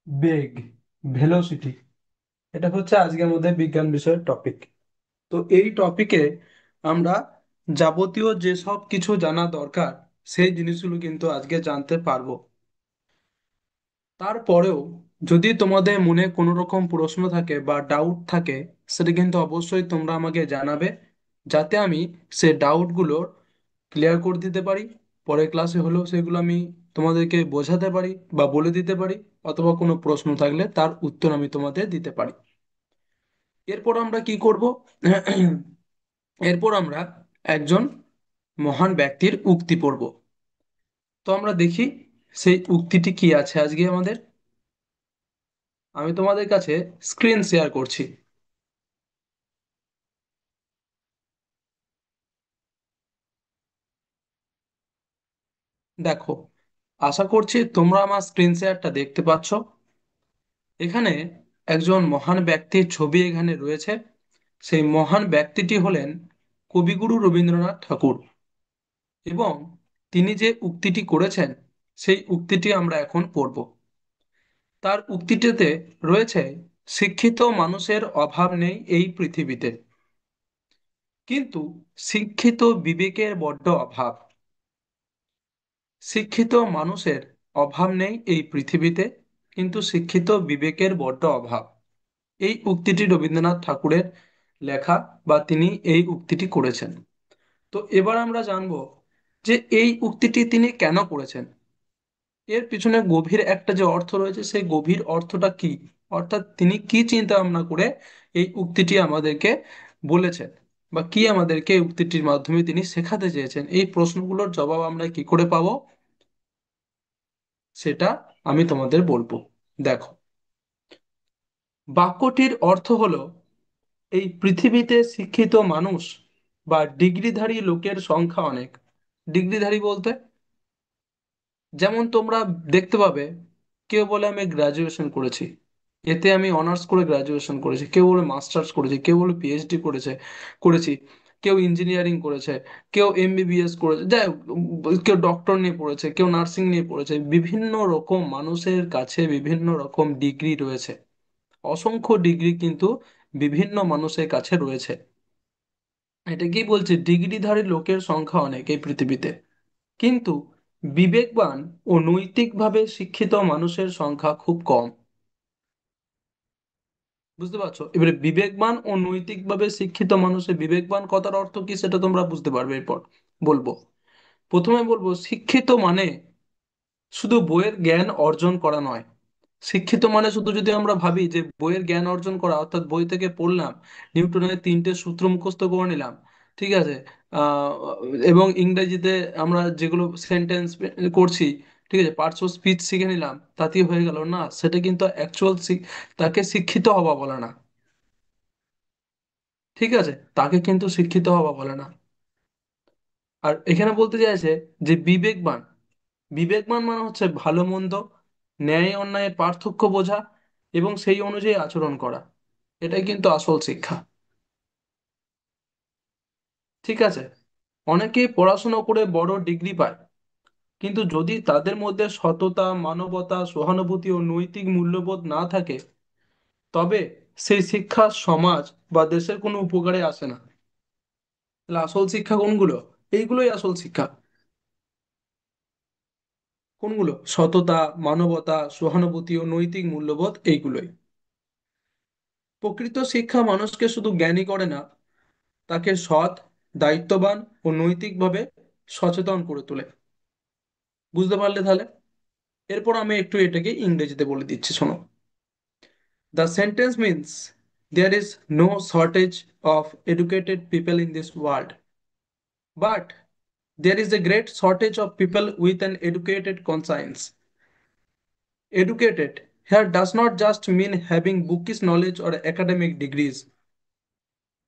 বেগ, velocity, এটা হচ্ছে আজকের মধ্যে বিজ্ঞান বিষয়ের টপিক। তো এই টপিকে আমরা যাবতীয় যেসব কিছু জানা দরকার সেই জিনিসগুলো কিন্তু আজকে জানতে পারবো। তারপরেও যদি তোমাদের মনে কোনো রকম প্রশ্ন থাকে বা ডাউট থাকে, সেটা কিন্তু অবশ্যই তোমরা আমাকে জানাবে, যাতে আমি সে ডাউটগুলোর ক্লিয়ার করে দিতে পারি। পরের ক্লাসে হলেও সেগুলো আমি তোমাদেরকে বোঝাতে পারি বা বলে দিতে পারি, অথবা কোনো প্রশ্ন থাকলে তার উত্তর আমি তোমাদের দিতে পারি। এরপর আমরা কি করব? এরপর আমরা একজন মহান ব্যক্তির উক্তি পড়ব। তো আমরা দেখি সেই উক্তিটি কি আছে আজকে আমাদের। আমি তোমাদের কাছে স্ক্রিন শেয়ার করছি। দেখো, আশা করছি তোমরা আমার স্ক্রিন শেয়ারটা দেখতে পাচ্ছ। এখানে একজন মহান ব্যক্তির ছবি এখানে রয়েছে। সেই মহান ব্যক্তিটি হলেন কবিগুরু রবীন্দ্রনাথ ঠাকুর, এবং তিনি যে উক্তিটি করেছেন সেই উক্তিটি আমরা এখন পড়ব। তার উক্তিটিতে রয়েছে, শিক্ষিত মানুষের অভাব নেই এই পৃথিবীতে, কিন্তু শিক্ষিত বিবেকের বড্ড অভাব। শিক্ষিত মানুষের অভাব নেই এই পৃথিবীতে, কিন্তু শিক্ষিত বিবেকের বড্ড অভাব। এই উক্তিটি রবীন্দ্রনাথ ঠাকুরের লেখা, বা তিনি এই উক্তিটি করেছেন। তো এবার আমরা জানবো যে এই উক্তিটি তিনি কেন করেছেন। এর পিছনে গভীর একটা যে অর্থ রয়েছে, সেই গভীর অর্থটা কি, অর্থাৎ তিনি কি চিন্তা ভাবনা করে এই উক্তিটি আমাদেরকে বলেছেন, বা কি আমাদেরকে এই উক্তিটির মাধ্যমে তিনি শেখাতে চেয়েছেন। এই প্রশ্নগুলোর জবাব আমরা কি করে পাবো, সেটা আমি তোমাদের বলবো। দেখো, বাক্যটির অর্থ হলো, এই পৃথিবীতে শিক্ষিত মানুষ বা ডিগ্রিধারী লোকের সংখ্যা অনেক। ডিগ্রিধারী বলতে যেমন তোমরা দেখতে পাবে, কেউ বলে আমি গ্রাজুয়েশন করেছি, এতে আমি অনার্স করে গ্রাজুয়েশন করেছি, কেউ বলে মাস্টার্স করেছি, কেউ বলে পিএইচডি করেছি, কেউ ইঞ্জিনিয়ারিং করেছে, কেউ এমবিবিএস করেছে, যাই হোক, কেউ ডক্টর নিয়ে পড়েছে, কেউ নার্সিং নিয়ে পড়েছে। বিভিন্ন রকম মানুষের কাছে বিভিন্ন রকম ডিগ্রি রয়েছে। অসংখ্য ডিগ্রি কিন্তু বিভিন্ন মানুষের কাছে রয়েছে। এটা কি বলছে, ডিগ্রিধারী লোকের সংখ্যা অনেক এই পৃথিবীতে, কিন্তু বিবেকবান ও নৈতিকভাবে শিক্ষিত মানুষের সংখ্যা খুব কম। বুঝতে পারছো? এবারে বিবেকবান ও নৈতিকভাবে শিক্ষিত মানুষের, বিবেকবান কথার অর্থ কি সেটা তোমরা বুঝতে পারবে এরপর বলবো। প্রথমে বলবো, শিক্ষিত মানে শুধু বইয়ের জ্ঞান অর্জন করা নয়। শিক্ষিত মানে শুধু যদি আমরা ভাবি যে বইয়ের জ্ঞান অর্জন করা, অর্থাৎ বই থেকে পড়লাম, নিউটনের তিনটে সূত্র মুখস্থ করে নিলাম, ঠিক আছে, আহ, এবং ইংরেজিতে আমরা যেগুলো সেন্টেন্স করছি, ঠিক আছে, পার্টস অফ স্পিচ শিখে নিলাম, তাতেই হয়ে গেল না। সেটা কিন্তু অ্যাকচুয়াল, তাকে শিক্ষিত হওয়া বলে না। ঠিক আছে, তাকে কিন্তু শিক্ষিত হওয়া বলে না। আর এখানে বলতে চাইছে যে বিবেকবান, বিবেকবান মানে হচ্ছে ভালো মন্দ, ন্যায় অন্যায়ের পার্থক্য বোঝা এবং সেই অনুযায়ী আচরণ করা। এটাই কিন্তু আসল শিক্ষা। ঠিক আছে, অনেকেই পড়াশোনা করে বড় ডিগ্রি পায়, কিন্তু যদি তাদের মধ্যে সততা, মানবতা, সহানুভূতি ও নৈতিক মূল্যবোধ না থাকে, তবে সেই শিক্ষা সমাজ বা দেশের কোনো উপকারে আসে না। তাহলে আসল শিক্ষা কোনগুলো? এইগুলোই আসল শিক্ষা। কোনগুলো? সততা, মানবতা, সহানুভূতি ও নৈতিক মূল্যবোধ, এইগুলোই। প্রকৃত শিক্ষা মানুষকে শুধু জ্ঞানী করে না, তাকে সৎ, দায়িত্ববান ও নৈতিকভাবে সচেতন করে তোলে। বুঝতে পারলে তাহলে? এরপর আমি একটু এটাকে ইংরেজিতে বলে দিচ্ছি, শোনো। The sentence means, there is no shortage of educated people in this world, but there is a great shortage of people with an educated conscience. Educated here does not just mean having bookish knowledge or academic degrees.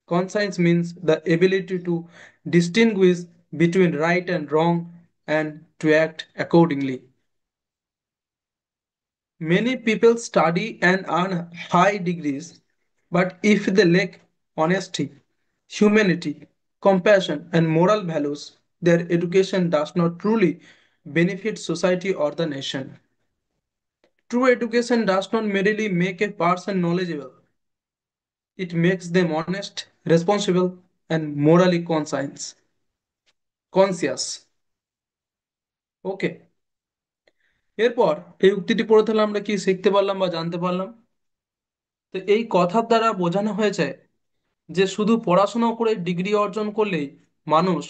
Conscience means the ability to distinguish between right and wrong and to act accordingly. Many people study and earn high degrees, but if they lack honesty, humanity, compassion, and moral values, their education does not truly benefit society or the nation. True education does not merely make a person knowledgeable, it makes them honest, responsible, and morally conscious. ওকে, এরপর এই উক্তিটি পড়ে তাহলে আমরা কি শিখতে পারলাম বা জানতে পারলাম? তো এই কথার দ্বারা বোঝানো হয়েছে যে শুধু পড়াশোনা করে ডিগ্রি অর্জন করলেই মানুষ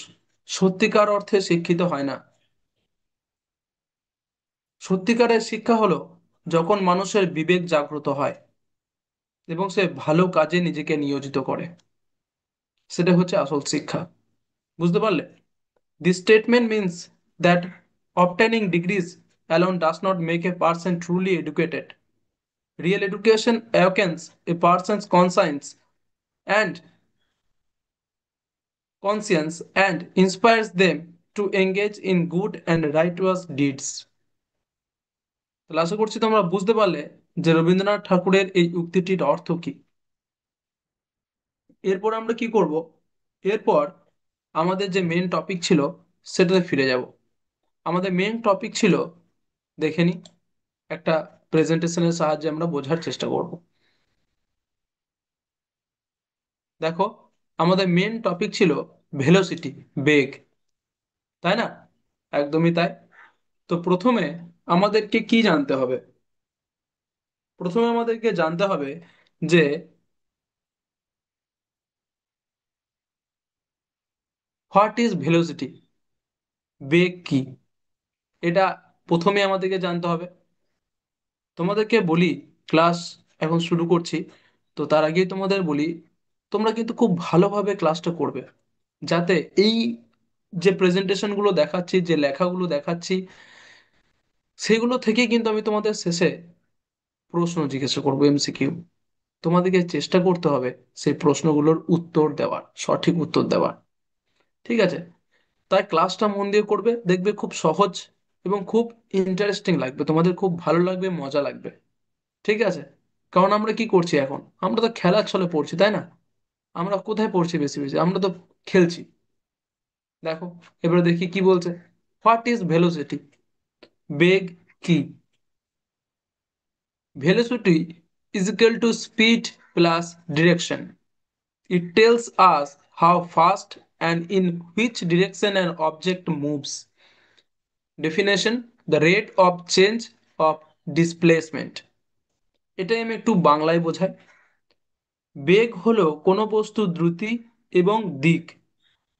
সত্যিকার অর্থে শিক্ষিত হয় না। সত্যিকারের শিক্ষা হলো যখন মানুষের বিবেক জাগ্রত হয় এবং সে ভালো কাজে নিজেকে নিয়োজিত করে, সেটা হচ্ছে আসল শিক্ষা। বুঝতে পারলে? This statement means that obtaining degrees alone does not make a person truly educated. Real education awakens a person's and conscience and inspires them to engage in good and righteous deeds. তাহলে আশা করছি তোমরা বুঝতে পারলে যে রবীন্দ্রনাথ ঠাকুরের এই উক্তিটির অর্থ কি। এরপর আমরা কি করব? এরপর আমাদের যে মেন টপিক ছিল সেটাতে ফিরে যাব। আমাদের মেন টপিক ছিল, দেখে নি, একটা প্রেজেন্টেশনের সাহায্যে আমরা বোঝার চেষ্টা করব। দেখো, আমাদের মেন টপিক ছিল ভেলোসিটি, বেগ, তাই না? একদমই তাই। তো প্রথমে আমাদেরকে কি জানতে হবে? প্রথমে আমাদেরকে জানতে হবে যে হোয়াট ইজ ভেলোসিটি, বেগ কি, এটা প্রথমে আমাদেরকে জানতে হবে। তোমাদেরকে বলি, ক্লাস এখন শুরু করছি, তো তার আগেই তোমাদের বলি তোমরা কিন্তু খুব ভালোভাবে ক্লাসটা করবে, যাতে এই যে প্রেজেন্টেশনগুলো দেখাচ্ছি, যে লেখাগুলো দেখাচ্ছি, সেগুলো থেকে কিন্তু আমি তোমাদের শেষে প্রশ্ন জিজ্ঞাসা করবো, এমসিকিউ। তোমাদেরকে চেষ্টা করতে হবে সেই প্রশ্নগুলোর উত্তর দেওয়ার, সঠিক উত্তর দেওয়ার। ঠিক আছে? তাই ক্লাসটা মন দিয়ে করবে, দেখবে খুব সহজ এবং খুব ইন্টারেস্টিং লাগবে, তোমাদের খুব ভালো লাগবে, মজা লাগবে। ঠিক আছে? কারণ আমরা কি করছি এখন? আমরা তো খেলার ছলে পড়ছি, তাই না? আমরা কোথায় পড়ছি বেশি বেশি? আমরা তো খেলছি। দেখো, এবারে দেখি কি বলছে। হোয়াট ইজ ভেলোসিটি, বেগ কি? Velocity is equal to speed plus direction. It tells us how fast and in which direction an object moves. Definition: the rate of change of displacement. এটাই আমি একটু বাংলায় বোঝাই। বেগ হলো কোনো বস্তুর দ্রুতি এবং দিক।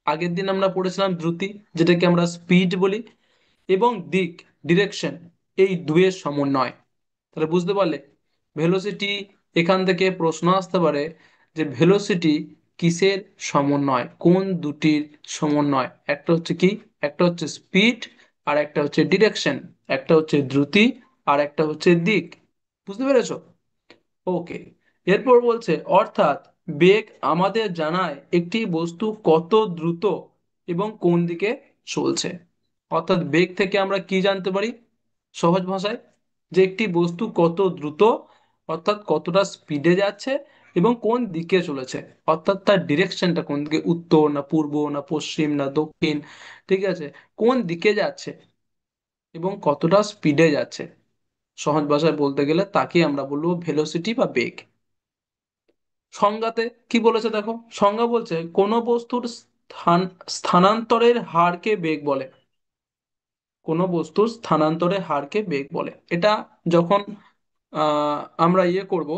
আগের দিন আমরা পড়েছিলাম দ্রুতি, যেটাকে আমরা স্পিড বলি, এবং দিক, ডিরেকশন, এই দুয়ের সমন্বয়। তাহলে বুঝতে পারলে ভেলোসিটি, এখান থেকে প্রশ্ন আসতে পারে যে ভেলোসিটি কিসের সমন্বয়, কোন দুটির সমন্বয়? একটা হচ্ছে কি, একটা হচ্ছে স্পিড, আর একটা হচ্ছে ডিরেকশন। একটা হচ্ছে দ্রুতি আর একটা হচ্ছে দিক। বুঝতে পেরেছো? ওকে। এরপর বলছে অর্থাৎ বেগ আমাদের জানায় একটি বস্তু কত দ্রুত এবং কোন দিকে চলছে। অর্থাৎ বেগ থেকে আমরা কি জানতে পারি? সহজ ভাষায়, যে একটি বস্তু কত দ্রুত, অর্থাৎ কতটা স্পিডে যাচ্ছে এবং কোন দিকে চলেছে, অর্থাৎ তার ডিরেকশনটা কোন দিকে, উত্তর না পূর্ব না পশ্চিম না দক্ষিণ। ঠিক আছে? কোন দিকে যাচ্ছে এবং কতটা স্পিডে যাচ্ছে, সহজ ভাষায় বলতে গেলে তাকে আমরা বলবো ভেলোসিটি বা বেগ। সংজ্ঞাতে কি বলেছে দেখো, সংজ্ঞা বলছে কোনো বস্তুর স্থানান্তরের হারকে বেগ বলে। কোনো বস্তুর স্থানান্তরের হারকে বেগ বলে। এটা যখন আমরা করব,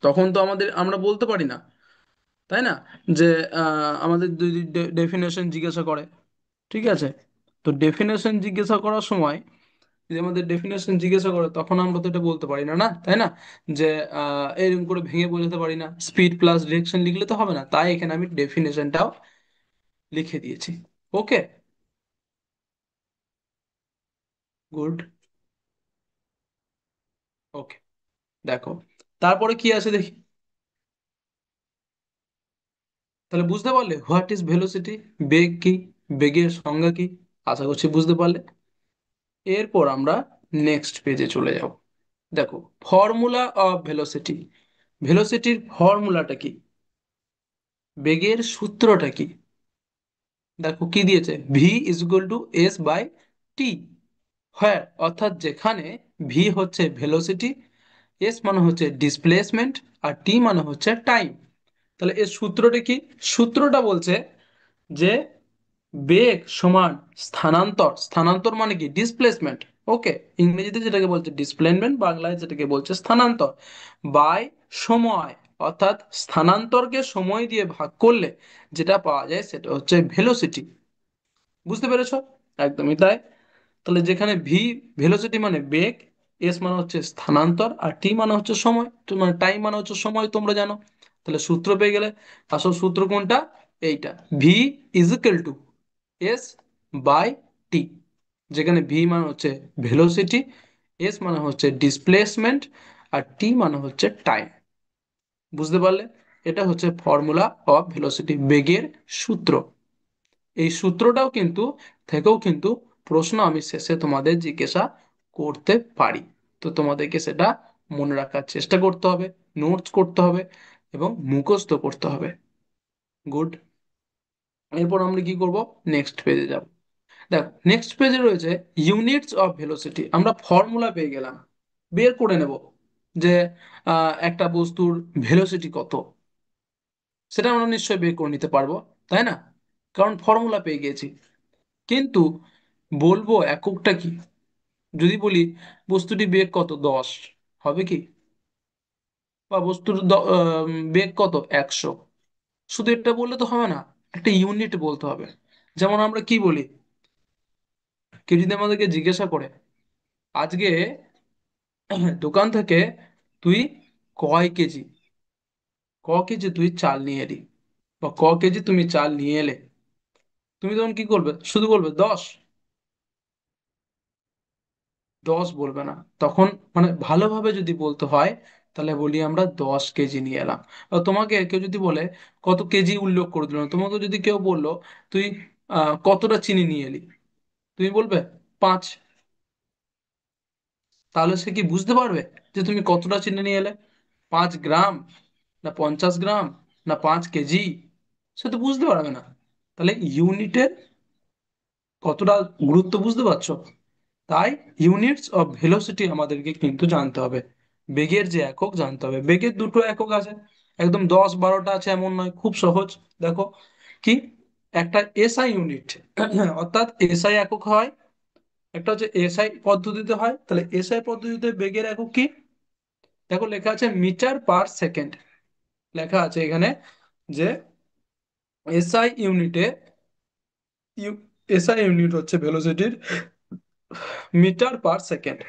তখন তো আমরা বলতে পারি না, তাই না, যে আমাদের যদি ডেফিনেশন জিজ্ঞাসা করে। ঠিক আছে? তো ডেফিনেশন জিজ্ঞাসা করার সময়, যদি আমাদের ডেফিনেশন জিজ্ঞাসা করে, তখন আমরা তো এটা বলতে পারি না, না, তাই না, যে এরকম করে ভেঙে বোঝাতে পারি না, স্পিড প্লাস ডিরেকশন লিখলে তো হবে না, তাই এখানে আমি ডেফিনেশনটাও লিখে দিয়েছি। ওকে, গুড। ওকে, দেখো তারপরে কি আছে দেখি। তাহলে বুঝতে পারলে হোয়াট ইজ ভেলোসিটি, বেগ কি, বেগের সংজ্ঞা কি? আশা করছি বুঝতে পারলে। এরপর আমরা নেক্সট পেজে চলে যাব। দেখো, ফর্মুলা অফ ভেলোসিটি। ভেলোসিটির ফর্মুলাটা কি, বেগের সূত্রটা কি? দেখো কি দিয়েছে, V is equal to S by T. হ্যাঁ, অর্থাৎ যেখানে ভি হচ্ছে ভেলোসিটি, এস মানে হচ্ছে ডিসপ্লেসমেন্ট, আর টি মানে হচ্ছে টাইম। তাহলে এর সূত্রটা কি? সূত্রটা বলছে যে বেগ সমান স্থানান্তর, স্থানান্তর মানে কি ডিসপ্লেসমেন্ট, ওকে, ইংরেজিতে যেটাকে বলছে ডিসপ্লেসমেন্ট, বাংলায় যেটাকে বলছে স্থানান্তর, বাই সময়, অর্থাৎ স্থানান্তরকে সময় দিয়ে ভাগ করলে যেটা পাওয়া যায় সেটা হচ্ছে ভেলোসিটি। বুঝতে পেরেছো? একদমই তাই। তাহলে যেখানে ভি ভেলোসিটি মানে বেগ, এস মানে হচ্ছে স্থানান্তর, আর টি মানে হচ্ছে সময়, তো মানে টাইম মানে হচ্ছে সময়, তোমরা জানো। তাহলে সূত্র পেয়ে গেলে। আসল সূত্র কোনটা? এইটা, V is equal to S by T, যেখানে ভি মানে হচ্ছে ভেলোসিটি, এস মানে হচ্ছে ডিসপ্লেসমেন্ট, আর টি মানে হচ্ছে টাইম। বুঝতে পারলে? এটা হচ্ছে ফর্মুলা অফ ভেলোসিটি, বেগের সূত্র। এই সূত্রটাও কিন্তু থেকেও কিন্তু প্রশ্ন আমি শেষে তোমাদের জিজ্ঞাসা করতে পারি। তো তোমাদেরকে সেটা মনে রাখার চেষ্টা করতে হবে, নোটস করতে হবে এবং মুখস্থ করতে হবে। গুড। এরপর আমরা কি করব? নেক্সট পেজে যাব। দেখো নেক্সট পেজে রয়েছে ইউনিটস অফ ভেলোসিটি। আমরা ফর্মুলা পেয়ে গেলাম, বের করে নেব যে একটা বস্তুর ভেলোসিটি কত, সেটা আমরা নিশ্চয়ই বের করে নিতে পারবো, তাই না? কারণ ফর্মুলা পেয়ে গেছি। কিন্তু বলবো এককটা কি? যদি বলি বস্তুটি বেগ কত 10, হবে কি? বা বস্তুর বেগ কত 100, শুধু এটা বললে তো হবে না, একটা ইউনিট বলতে হবে। যেমন আমরা কি বলি, কেউ যদি আমাদেরকে জিজ্ঞাসা করে আজকে দোকান থেকে তুই কয় কেজি, কেজি তুই চাল নিয়ে এলি, বা কেজি তুমি চাল নিয়ে এলে, তুমি তখন কি করবে? শুধু বলবে 10? 10 বলবে না তখন। মানে ভালোভাবে যদি বলতে হয় তাহলে বলি আমরা 10 কেজি নিয়ে এলাম। আর তোমাকে কেউ যদি বলে কত কেজি উল্লেখ করে দিল, তোমাকে যদি কেউ বললো তুই কতটা চিনি নিয়ে এলি, তুমি বলবে 5। তাহলে সে কি বুঝতে পারবে যে তুমি কতটা চিনি নিয়ে এলে? 5 গ্রাম, না 50 গ্রাম, না 5 কেজি? সে তো বুঝতে পারবে না। তাহলে ইউনিটের কতটা গুরুত্ব বুঝতে পারছো? তাই ইউনিটস অফ ভেলোসিটি আমাদেরকে কিন্তু জানতে হবে। বেগের যে একক জানতে হবে। বেগের দুটো একক আছে, একদম 10-12টা আছে এমন নয়, খুব সহজ। দেখো কি, একটা এসআই ইউনিট অর্থাৎ এসআই একক হয়, একটা হচ্ছে এসআই পদ্ধতিতে হয়। তাহলে এসআই পদ্ধতিতে বেগের একক কি? দেখো লেখা আছে মিটার পার সেকেন্ড, লেখা আছে এখানে যে এসআই ইউনিটে, এসআই ইউনিট হচ্ছে ভেলোসিটির মিটার পার সেকেন্ড।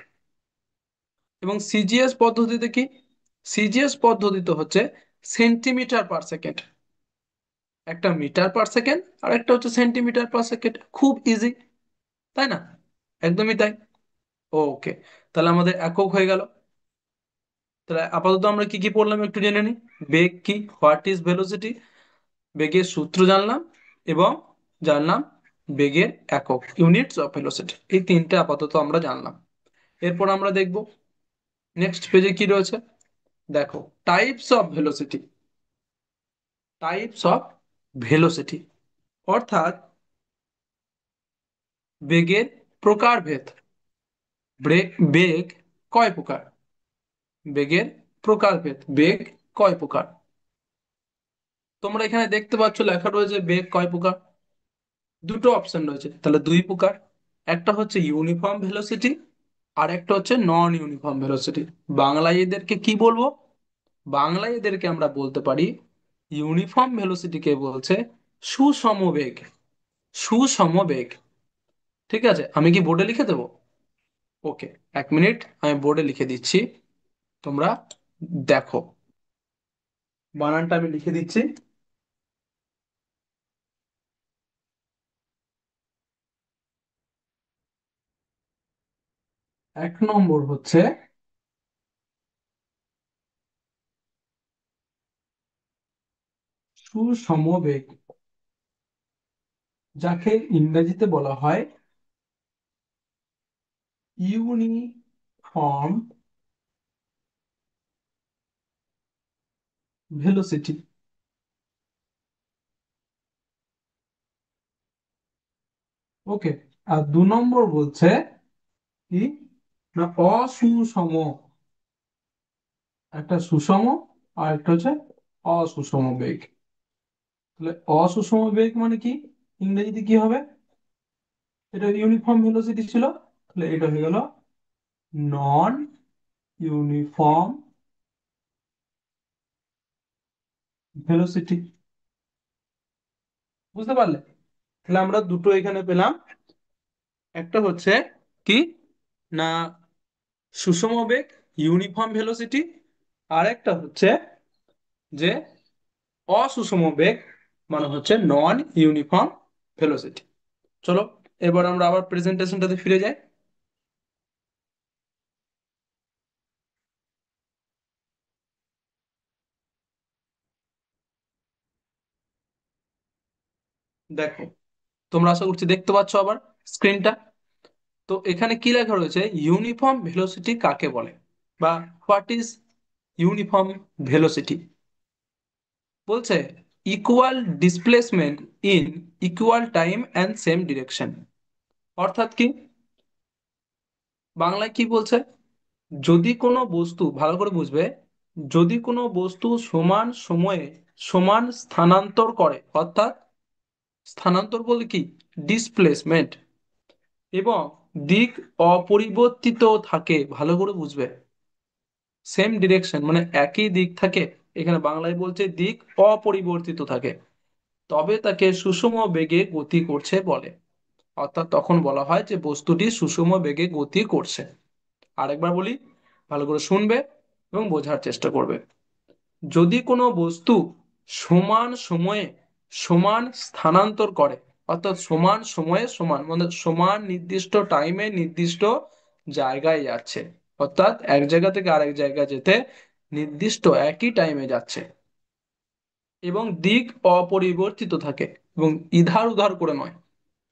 এবং সিজিএস পদ্ধতিতে কি? সিজিএস পদ্ধতিতে হচ্ছে সেন্টিমিটার পার সেকেন্ড। একটা মিটার পার সেকেন্ড আর একটা হচ্ছে সেন্টিমিটার পার সেকেন্ড, খুব ইজি, তাই না? একদমই তাই। ওকে, তাহলে আমাদের একক হয়ে গেল। তাহলে আপাতত আমরা কি কি পড়লাম একটু জেনে নিই। বেগ কি, হোয়াট ইজ ভেলোসিটি, বেগের সূত্র জানলাম, এবং জানলাম বেগের একক, ইউনিটস অফ ভেলোসিটি, এই তিনটে আপাতত আমরা জানলাম। এরপর আমরা দেখব নেক্সট পেজে কি রয়েছে। দেখো types of velocity, types of velocity অর্থাৎ বেগের প্রকারভেদ। বেগ কয় প্রকার? বেগের প্রকারভেদ, বেগ কয় প্রকার? তোমরা এখানে দেখতে পাচ্ছ লেখা রয়েছে বেগ কয় প্রকার। দুটো অপশন রয়েছে, তাহলে দুই প্রকার। একটা হচ্ছে ইউনিফর্ম ভেলোসিটি, আর একটা হচ্ছে নন ইউনিফর্ম ভেলোসিটি। বাংলায় এদেরকে কি বলবো? বাংলায় এদেরকে আমরা বলতে পারি, ইউনিফর্ম ভেলোসিটিকে বলছে সুষম বেগ, সুষম বেগ। ঠিক আছে, আমি কি বোর্ডে লিখে দেবো? ওকে, 1 মিনিট, আমি বোর্ডে লিখে দিচ্ছি, তোমরা দেখো। বানানটা আমি লিখে দিচ্ছি। 1 নম্বর হচ্ছে সুষম বেগ, যাকে ইংরেজিতে বলা হয় ইউনিফর্ম ভেলোসিটি। ওকে, আর 2 নম্বর বলছে কি না অসুষম, একটা সুষম আর একটা হচ্ছে অসুষম বেগ। তাহলে অসুষম বেগ মানে কি, ইংরেজিতে কি হবে? এটা ইউনিফর্ম ভেলোসিটি ছিল, তাহলে এটা হয়ে গেল নন ইউনিফর্ম ভেলোসিটি। বুঝতে পারলে? তাহলে আমরা দুটো এখানে পেলাম, একটা হচ্ছে কি না সুষম বেগ, ইউনিফর্ম ভেলোসিটি, আর একটা হচ্ছে যে অসুষম বেগ মানে হচ্ছে নন ইউনিফর্ম ভেলোসিটি। চলো এবার আমরা আবার প্রেজেন্টেশনটাতে ফিরে যাই। দেখো, তোমরা আশা করছি দেখতে পাচ্ছ আবার স্ক্রিনটা। তো এখানে কি লেখা রয়েছে, ইউনিফর্ম ভেলোসিটি কাকে বলে, বা হোয়াট ইজ ইউনিফর্ম ভেলোসিটি। বলছে equal displacement in equal time and same direction. অর্থাৎ কি, বাংলায় কি বলছে, যদি কোনো বস্তু, ভালো করে বুঝবে, যদি কোনো বস্তু সমান সময়ে সমান স্থানান্তর করে, অর্থাৎ স্থানান্তর বলতে কি, ডিসপ্লেসমেন্ট, এবং দিক অপরিবর্তিত থাকে, ভালো করে বুঝবে, সেম ডিরেকশন মানে একই দিক থাকে, এখানে বাংলায় বলছে দিক অপরিবর্তিত থাকে, তবে তাকে সুষম বেগে গতি করছে বলে। অর্থাৎ তখন বলা হয় যে বস্তুটি সুষম বেগে গতি করছে। আরেকবার বলি, ভালো করে শুনবে এবং বোঝার চেষ্টা করবে। যদি কোনো বস্তু সমান সময়ে সমান স্থানান্তর করে, অর্থাৎ সমান সময়ে সমান মানে সমান নির্দিষ্ট টাইমে নির্দিষ্ট জায়গায় যাচ্ছে, অর্থাৎ এক জায়গা থেকে আরেক জায়গায় যেতে নির্দিষ্ট একই টাইমে যাচ্ছে, এবং দিক অপরিবর্তিত থাকে, এবং ইধার উধার করে নয়,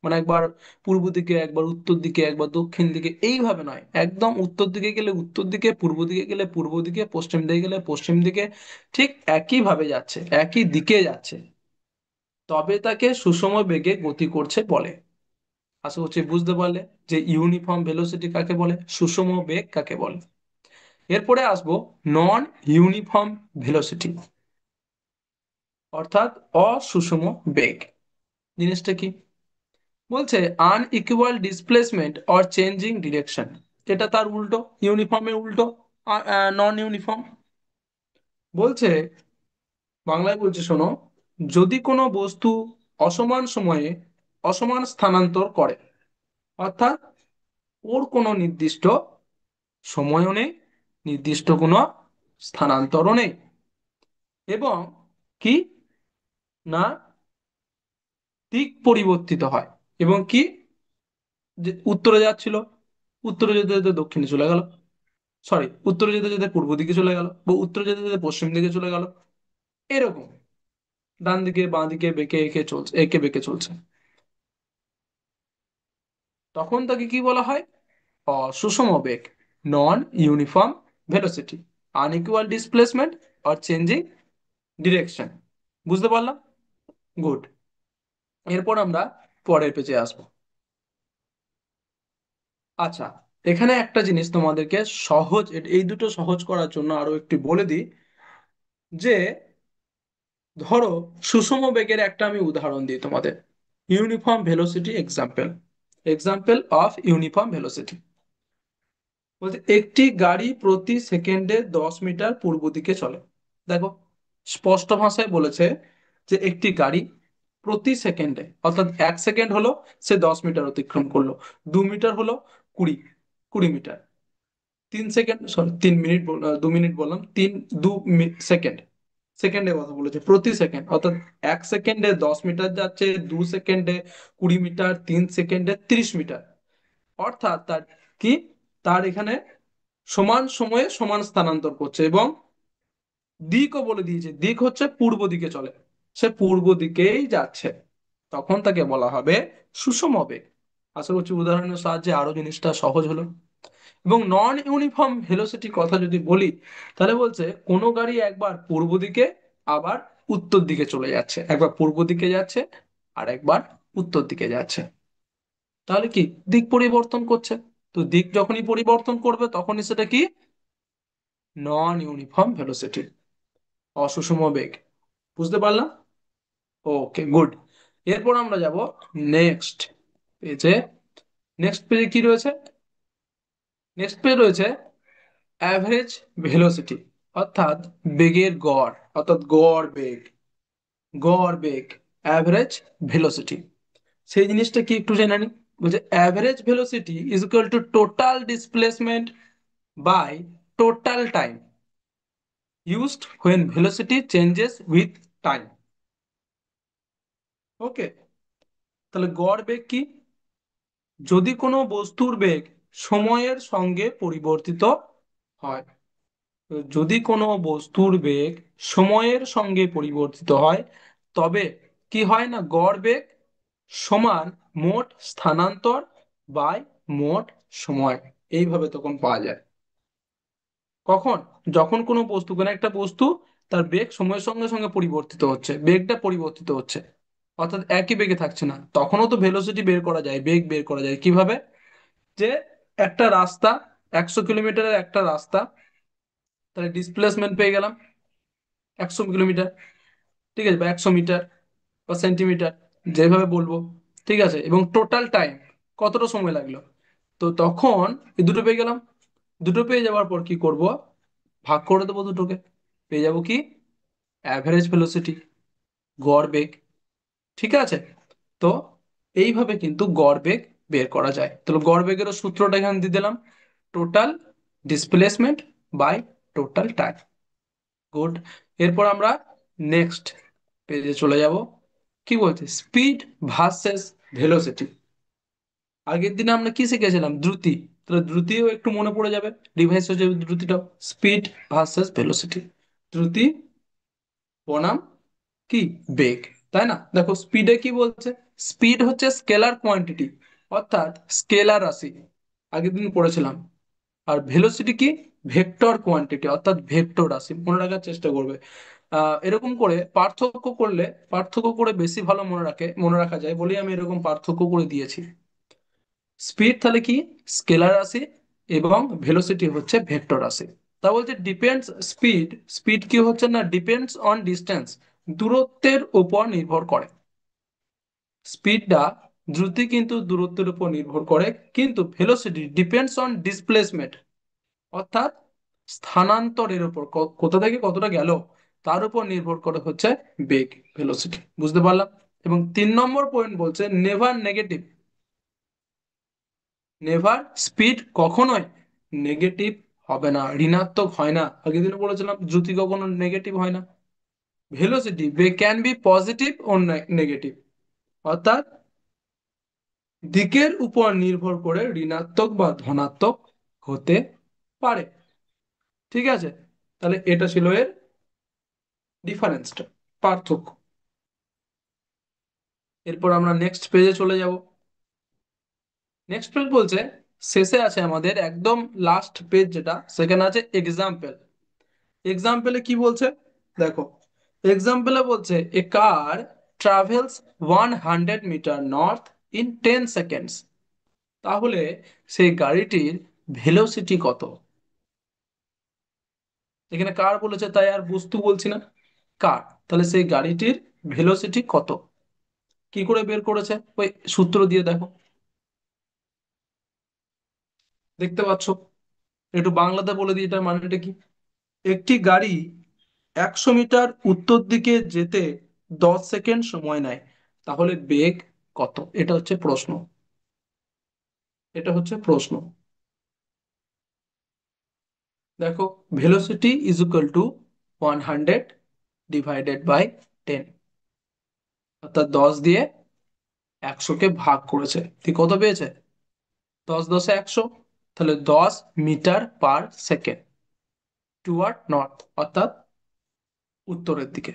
মানে একবার পূর্ব দিকে একবার উত্তর দিকে একবার দক্ষিণ দিকে এইভাবে নয়, একদম উত্তর দিকে গেলে উত্তর দিকে, পূর্ব দিকে গেলে পূর্ব দিকে, পশ্চিম দিকে গেলে পশ্চিম দিকে, ঠিক একই ভাবে যাচ্ছে, একই দিকে যাচ্ছে, তবে তাকে সুষম বেগে গতি করছে বলে। আশা করছি বুঝতে পারলে যে ইউনিফর্ম ভেলোসিটি কাকে বলে, সুষম বেগ কাকে বলে। এরপরে আসবো নন ইউনিফর্ম ভেলোসিটি, অর্থাৎ অসুষম বেগ। জিনিসটা কি বলছে, unequal displacement or changing direction, এটা তার উল্টো, ইউনিফর্মের উল্টো নন ইউনিফর্ম। বলছে, বাংলায় বলছে শোনো, যদি কোনো বস্তু অসমান সময়ে অসমান স্থানান্তর করে, অর্থাৎ ওর কোনো নির্দিষ্ট সময়ও নেই, নির্দিষ্ট কোনো স্থানান্তরও নেই, এবং কি না দিক পরিবর্তিত হয়, এবং কি যে উত্তরে যাচ্ছিল, উত্তরে যেতে যেতে দক্ষিণে চলে গেল, সরি উত্তরে যেতে যেতে পূর্ব দিকে চলে গেল, বা উত্তরে যেতে যেতে পশ্চিম দিকে চলে গেল, এরকম ডান দিকে বাঁ দিকে বেঁকে এঁকে চলছে, এঁকে বেঁকে চলছে, তখন তাকে কি বলা হয়, অসুষম বেগ, নন ইউনিফর্ম ভেলোসিটি, আনইকুয়াল ডিসপ্লেসমেন্ট আর চেঞ্জিং ডিরেকশন। বুঝতে পারলাম? গুড। এরপর আমরা পরের পেজে আসবো। আচ্ছা, এখানে একটা জিনিস তোমাদেরকে সহজ, এই দুটো সহজ করার জন্য আরো একটু বলে দিই, যে ধরো সুষম বেগের একটা আমি উদাহরণ দিই তোমাদের, uniform velocity example, example of uniform velocity. বলতে একটি গাড়ি প্রতি সেকেন্ডে 10 মিটার পূর্ব দিকে চলে। দেখো, স্পষ্ট ভাষায় বলেছে যে একটি গাড়ি প্রতি সেকেন্ডে, অর্থাৎ 1 সেকেন্ড হলো সে 10 মিটার অতিক্রম করলো, 2 মিটার হলো 20 20 metre, 3 second, sorry 3 minute, 2 minute বললাম, 2 সেকেন্ড, সেকেন্ডে কথা বলেছে, প্রতি সেকেন্ড, অর্থাৎ 1 সেকেন্ডে 10 মিটার যাচ্ছে, 2 সেকেন্ডে 20 মিটার, 3 সেকেন্ডে 30 মিটার, অর্থাৎ তার কি, তার এখানে সমান সময়ে সমান স্থানান্তর করছে, এবং দিকও বলে দিয়েছে, দিক হচ্ছে পূর্ব দিকে চলে, সে পূর্ব দিকেই যাচ্ছে, তখন তাকে বলা হবে সুষম বেগ। আশা করছি উদাহরণের সাহায্যে আরো জিনিসটা সহজ হলো। এবং নন ইউনিফর্ম ভেলোসিটি কথা যদি বলি, তাহলে বলছে কোনো গাড়ি একবার পূর্ব দিকে আবার উত্তর দিকে চলে যাচ্ছে, একবার পূর্ব দিকে যাচ্ছে আর একবার উত্তর দিকে যাচ্ছে, তাহলে কি দিক পরিবর্তন করছে। তো দিক যখনই পরিবর্তন করবে তখনই সেটা কি, নন ইউনিফর্ম ভেলোসিটি, অসুষম বেগ। বুঝতে পারলাম? ওকে, গুড। এরপর আমরা যাব নেক্সট পেজে। নেক্সট পেজে কি রয়েছে? নেক্সট পেজ রয়েছে অ্যাভারেজ ভেলোসিটি, অর্থাৎ বেগের গড়, অর্থাৎ গড় বেগ। গড় বেগ, অ্যাভারেজ ভেলোসিটি, সেই জিনিসটা কি একটু জেনে নিই। বলছে average velocity is equal to total displacement by total time used when velocity changes with time. Okay, তাহলে গড় বেগ কি? যদি কোনো বস্তুর বেগ সময়ের সঙ্গে পরিবর্তিত হয়, তো যদি কোনো বস্তুর বেগ সময়ের সঙ্গে পরিবর্তিত হয়, তবে কি হয় না, গড় বেগ সমান মোট স্থানান্তর বাই মোট সময়, এইভাবে তখন পাওয়া যায়। কখন? যখন কোনো বস্তু, কোনো একটা বস্তু তার বেগ সময়ের সঙ্গে সঙ্গে পরিবর্তিত হচ্ছে, বেগটা পরিবর্তিত হচ্ছে, অর্থাৎ একই বেগে থাকছে না, তখনও তো ভেলোসিটি বের করা যায়, বেগ বের করা যায় কিভাবে? যে একটা রাস্তা, 100 কিলোমিটারের একটা রাস্তা, তাহলে ডিসপ্লেসমেন্ট পেয়ে গেলাম 100 কিলোমিটার, ঠিক আছে, বা 100 মিটার বা সেন্টিমিটার, যেভাবে বলবো, ঠিক আছে, এবং টোটাল টাইম কতটা সময় লাগলো। তো তখন এই দুটো পেয়ে গেলাম। দুটো পেয়ে যাওয়ার পর কি করব, ভাগ করে দেবো দুটোকে, পেয়ে যাবো কি, অ্যাভারেজ ভেলোসিটি, গড় বেগ। ঠিক আছে, তো এইভাবে কিন্তু গড় বেগ বের করা যায়। তাহলে গড় বেগেরও সূত্রটা এখানে দিয়ে দিলাম, total displacement by total time. Good. এরপর আমরা নেক্সট পেজে চলে যাব। কি বলছে, স্পিড ভার্সেস ভেলোসিটি। আগের দিনে আমরা কি শিখেছিলাম, দ্রুতি। তাহলে দ্রুতিও একটু মনে পড়ে যাবে, ডিভাইস হচ্ছে দ্রুতিটাও, স্পিড ভার্সেস ভেলোসিটি, দ্রুতি বনাম কি, বেগ। তাই না? দেখো স্পিডে কি বলছে, স্পিড হচ্ছে স্কেলার কোয়ান্টিটি, অর্থাৎ স্কেলার রাশি, আগের দিন পড়েছিলাম। আর ভেলোসিটি কি, ভেক্টর কোয়ান্টিটি, অর্থাৎ ভেক্টর রাশি, মনে রাখার চেষ্টা করবে। এরকম করে পার্থক্য করলে, পার্থক্য করে বেশি ভালো মনে রাখা যায় বলেই আমি এরকম পার্থক্য করে দিয়েছি। স্পিড তাহলে কি, স্কেলার রাশি, এবং ভেলোসিটি হচ্ছে ভেক্টর রাশি। তা বলছে ডিপেন্ডস, স্পিড, স্পিড কি হচ্ছে না, ডিপেন্ডস অন ডিস্টেন্স, দূরত্বের উপর নির্ভর করে। স্পিডটা, দ্রুতি কিন্তু দূরত্বের উপর নির্ভর করে, কিন্তু ভেলোসিটি ডিপেন্ডস অন ডিসপ্লেসমেন্ট, অর্থাৎ স্থানান্তরের উপর, কোথা থেকে কতটা গেল তার উপর নির্ভর করে হচ্ছে বেগ, ভেলোসিটি। বুঝতে পারলাম? এবং 3 নম্বর পয়েন্ট বলছে নেভার নেগেটিভ, নেভার, স্পিড কখনোই নেগেটিভ হবে না, ঋণাত্মক হয় না। আগের দিন বলেছিলাম দ্রুতি কখনো নেগেটিভ হয় না। ভেলোসিটি ক্যান বি পজিটিভ ও নেগেটিভ, অর্থাৎ দিকের উপর নির্ভর করে ঋণাত্মক বা ধনাত্মক হতে পারে। ঠিক আছে, তাহলে এটা ছিল এর ডিফারেন্সটা, পার্থক্য। এরপর আমরা নেক্সট পেজে চলে যাব। নেক্সট পেজ বলছে, শেষে আছে আমাদের একদম লাস্ট পেজ যেটা, সেখানে আছে এক্সাম্পল। এক্সাম্পলে কি বলছে, দেখো এক্সাম্পলে বলছে a car travels 100 meter north in 10 seconds. তাহলে সেই গাড়িটির ভেলোসিটি কত? এখানে কার বলেছে, তাই আর বস্তু বলছি না, কার, তাহলে সেই গাড়িটির ভেলোসিটি কত, কি করে বের করেছে, ওই সূত্র দিয়ে দেখো, দেখতে পাচ্ছ, একটু বাংলাতে বলে দিই এটার মানেটা কি। একটি গাড়ি 100 মিটার উত্তর দিকে যেতে 10 সেকেন্ড সময় নেয়, তাহলে বেগ কত? এটা হচ্ছে প্রশ্ন, এটা হচ্ছে প্রশ্ন। দেখো, velocity is equal to 100 divided by 10, অর্থাৎ 10 দিয়ে 100কে ভাগ করেছে, ঠিক কত পেয়েছে, 10 10 এ 100, তাহলে 10 metre per second toward north, অর্থাৎ উত্তরের দিকে।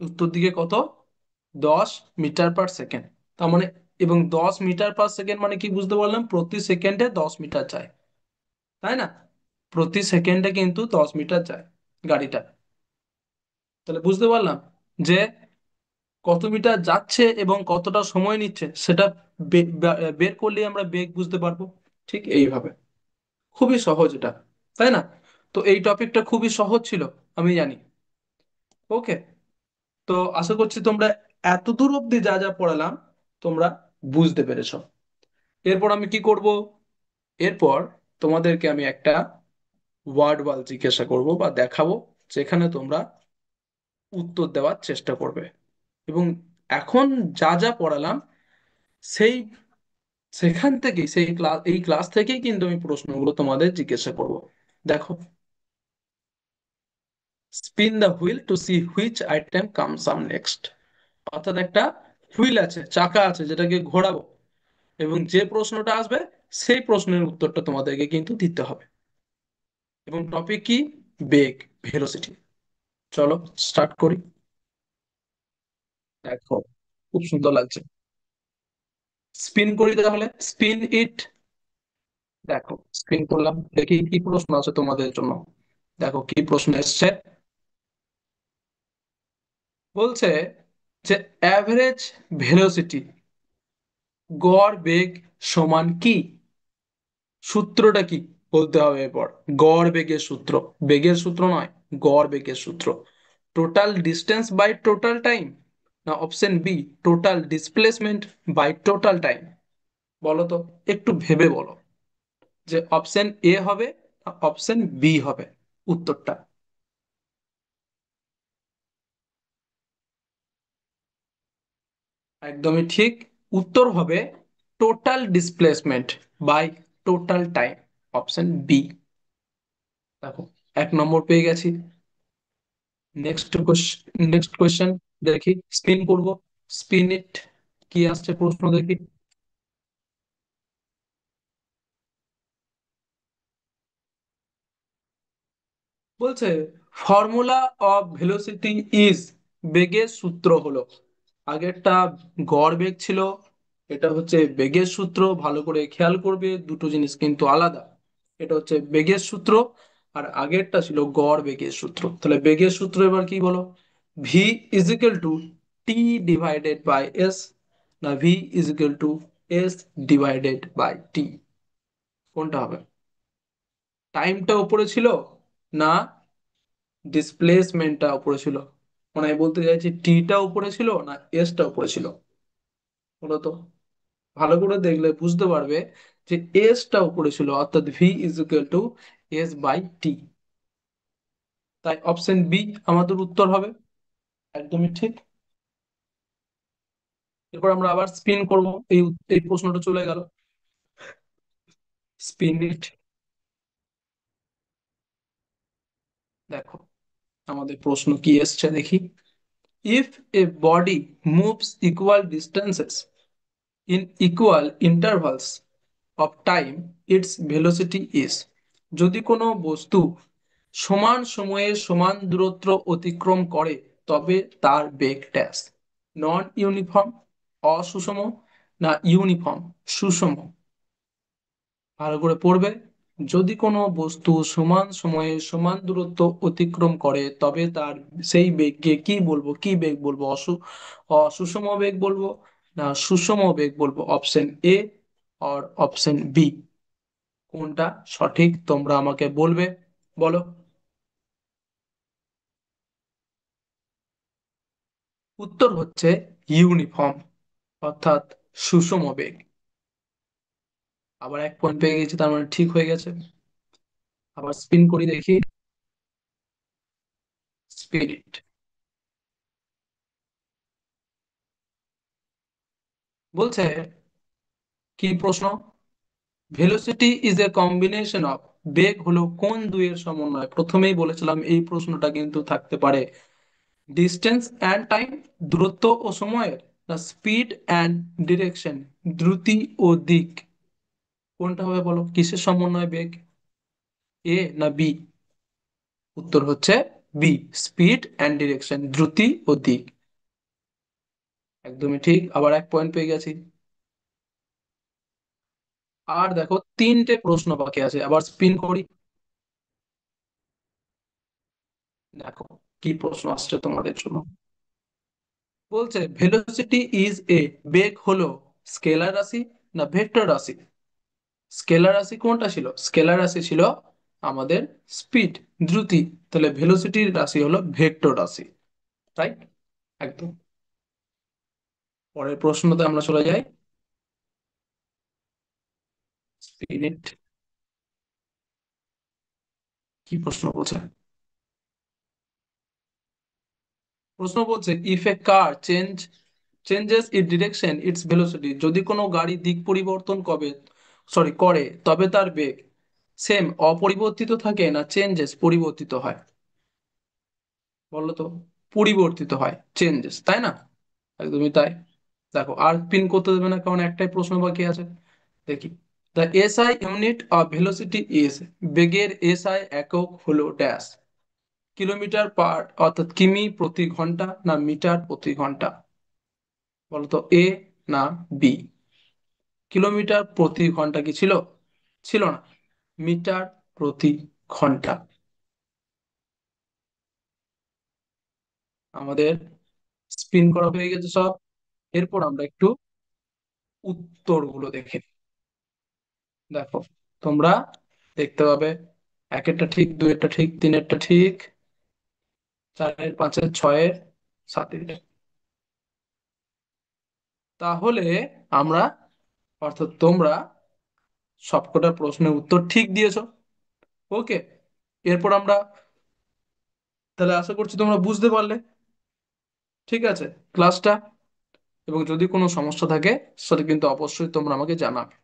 উত্তর দিকে কত, 10 মিটার পার সেকেন্ড, তার মানে, এবং 10 মিটার পার সেকেন্ড মানে কি, বুঝতে পারলাম, প্রতি সেকেন্ডে 10 মিটার যায়, তাই না? প্রতি সেকেন্ডে কিন্তু 10 মিটার যায় গাড়িটা। তাহলে বুঝতে পারলাম যে কত মিটার যাচ্ছে এবং কতটা সময় নিচ্ছে সেটা বের করলেই আমরা বেগ বুঝতে পারবো। ঠিক এইভাবে। খুবই সহজ এটা, তাই না? তো এই টপিকটা খুবই সহজ ছিল, আমি জানি। ওকে। তো আশা করছি তোমরা এতদূর অব্দি যা যা পড়ালাম তোমরা বুঝতে পেরেছো। এরপর আমি কি করব? এরপর তোমাদেরকে আমি একটা ওয়ার্ড ওয়াল জিজ্ঞাসা করব বা দেখাবো, যেখানে তোমরা উত্তর দেওয়ার চেষ্টা করবে। এবং এখন যা যা পড়ালাম সেই সেখান থেকেই, এই ক্লাস থেকেই কিন্তু আমি প্রশ্নগুলো তোমাদের জিজ্ঞাসা করব। দেখো, spin the wheel to see which item comes up next. অর্থাৎ একটা হুইল আছে, চাকা আছে, যেটাকে ঘোরাবো, এবং যে প্রশ্নটা আসবে সেই প্রশ্নের উত্তরটা তোমাদেরকে কিন্তু দিতে হবে। এবং টপিক কি? বেগ, ভেলোসিটি। চলো স্টার্ট করি। দেখো, খুব সুন্দর লাগছে। স্পিন করি তাহলে, স্পিন ইট। দেখো, স্পিন করলাম, দেখি কি প্রশ্ন আছে তোমাদের জন্য। দেখো কি প্রশ্ন এসছে। বলছে যে অ্যাভারেজ ভেলোসিটি, গড় বেগ সমান কি? সূত্রটা কি বলতে হবে এরপর। গড় বেগের সূত্র, বেগের সূত্র নয়, গড় বেগের সূত্র। Total distance by total time, না option B total displacement by total time? বলো তো, একটু ভেবে বলো যে অপশন এ হবে না অপশন বি হবে উত্তরটা। একদমই ঠিক। উত্তর হবে total displacement by total time, option B. দেখো, 1 নম্বর পেয়ে গেছি। নেক্সট নেক্সট কোয়েশ্চেন দেখি, স্পিন করব। Spin it. কি আসছে প্রশ্ন দেখি। বলছে ফর্মুলা অফ ভেলোসিটি ইজ, বেগের সূত্র হলো। আগেরটা গড় বেগ ছিল, এটা হচ্ছে বেগের সূত্র। ভালো করে খেয়াল করবে, দুটো জিনিস কিন্তু আলাদা। এটা হচ্ছে বেগের সূত্র, আর আগেরটা ছিল গড় বেগের সূত্র। তাহলে বেগের সূত্র এবার কি বলো? V is equal to T divided by S, না V is equal to S divided by T? কোনটা হবে? টাইমটা উপরে ছিল, না ডিসপ্লেসমেন্টটা উপরে ছিল? মানে আমি বলতে চাইছি টিটা উপরে ছিল না এসটা উপরে ছিল? বলো তো। ভালো করে দেখলে বুঝতে পারবে যে এসটা উপরে ছিল, অর্থাৎ V is equal to S by T. তাই অপশন বি আমাদের উত্তর হবে। একদমই ঠিক। এরপর আমরা আবার স্পিন করব। এই এই প্রশ্নটা চলে গেল। স্পিন ইট। দেখো আমাদের প্রশ্ন কি এসছে দেখি। If A body moves equal distances in equal intervals of time, its velocity is। যদি কোনো বস্তু সমান সময়ে সমান দূরত্ব অতিক্রম করে তবে তার বেগ ড্যাশ। নন ইউনিফর্ম, অসুষম, না ইউনিফর্ম সুষম? ভালো করে পড়বে। যদি কোনো বস্তু সমান সময়ে সমান দূরত্ব অতিক্রম করে তবে তার সেই বেগকে কি বলবো, কি বেগ বলবো? অসুষম বেগ বলবো, না সুষম বেগ বলবো? অপশন এ আর অপশন বি, কোনটা সঠিক তোমরা আমাকে বলবে। বলো। উত্তর হচ্ছে ইউনিফর্ম, অর্থাৎ সুষম বেগ। আবার 1 পয়েন্ট পেয়ে গেছি, তার মানে ঠিক হয়ে গেছে। আবার স্পিন করি দেখি। স্পিরিট। বলছে কি প্রশ্ন? Velocity is a combination of, বেগ হলো কোন দুইয়ের সমন্বয়? প্রথমেই বলেছিলাম এই প্রশ্নটা কিন্তু থাকতে পারে। ডিস্টেন্স অ্যান্ড টাইম, দূরত্ব ও সময়ের, না স্পিড অ্যান্ড ডিরেকশন, দ্রুতি ও দিক? কোনটা হবে বলো, কিসের সমন্বয় বেগ? এ না বি? উত্তর হচ্ছে বি, স্পিড অ্যান্ড ডিরেকশন, দ্রুতি ও দিক। একদমই ঠিক। আবার 1 পয়েন্ট পেয়ে গেছি। আর দেখো 3টে প্রশ্ন বাকি আছে, আবার স্পিন করি। দেখো কি প্রশ্ন আসছে তোমাদের জন্য। বলছে ভেলোসিটি ইজ এ, বেগ হলো স্কেলার রাশি না ভেক্টর রাশি? স্কেলার রাশি কোনটা ছিল? স্কেলার রাশি ছিল আমাদের স্পিড, দ্রুতি। তাহলে ভেলোসিটির রাশি হলো ভেক্টর রাশি। রাইট, একদম। পরের প্রশ্নতে আমরা চলে যাই। স্পিরিট, কি প্রশ্ন বলছে? প্রশ্ন বলছে if A car changes it direction it's velocity, যদি কোনো গাড়ি দিক পরিবর্তন করে তবে তার বেগ সেম অপরিবর্তিত থাকে না চেঞ্জেস পরিবর্তিত হয়? বললো তো, পরিবর্তিত হয়, চেঞ্জেস, তাই না? একদমই তাই। দেখো আর পিন করতে দেবে না, কারণ একটাই প্রশ্ন বাকি আছে। দেখি, the SI unit of velocity is, বেগের এসআই একক হলো ড্যাশ, কিলোমিটার পার অর্থাৎ কিমি প্রতি ঘন্টা না মিটার প্রতি ঘন্টা? বলতো এ না বি? কিলোমিটার প্রতি ঘন্টা কি ছিল? ছিল না, মিটার প্রতি ঘন্টা। আমাদের স্পিন করা হয়ে গেছে সব। এরপর আমরা একটু উত্তরগুলো দেখে নিই। দেখো, তোমরা দেখতে পাবে একেরটা ঠিক, দুইয়েরটা ঠিক, তিনেরটা ঠিক, চারের, পাঁচের, ছয়ের, সাতের। তাহলে আমরা, অর্থাৎ তোমরা সবকটা প্রশ্নের উত্তর ঠিক দিয়েছো। ওকে, এরপর আমরা, তাহলে আশা করছি তোমরা বুঝতে পারলে, ঠিক আছে, ক্লাসটা। এবং যদি কোনো সমস্যা থাকে সেটা কিন্তু অবশ্যই তোমরা আমাকে জানাবে।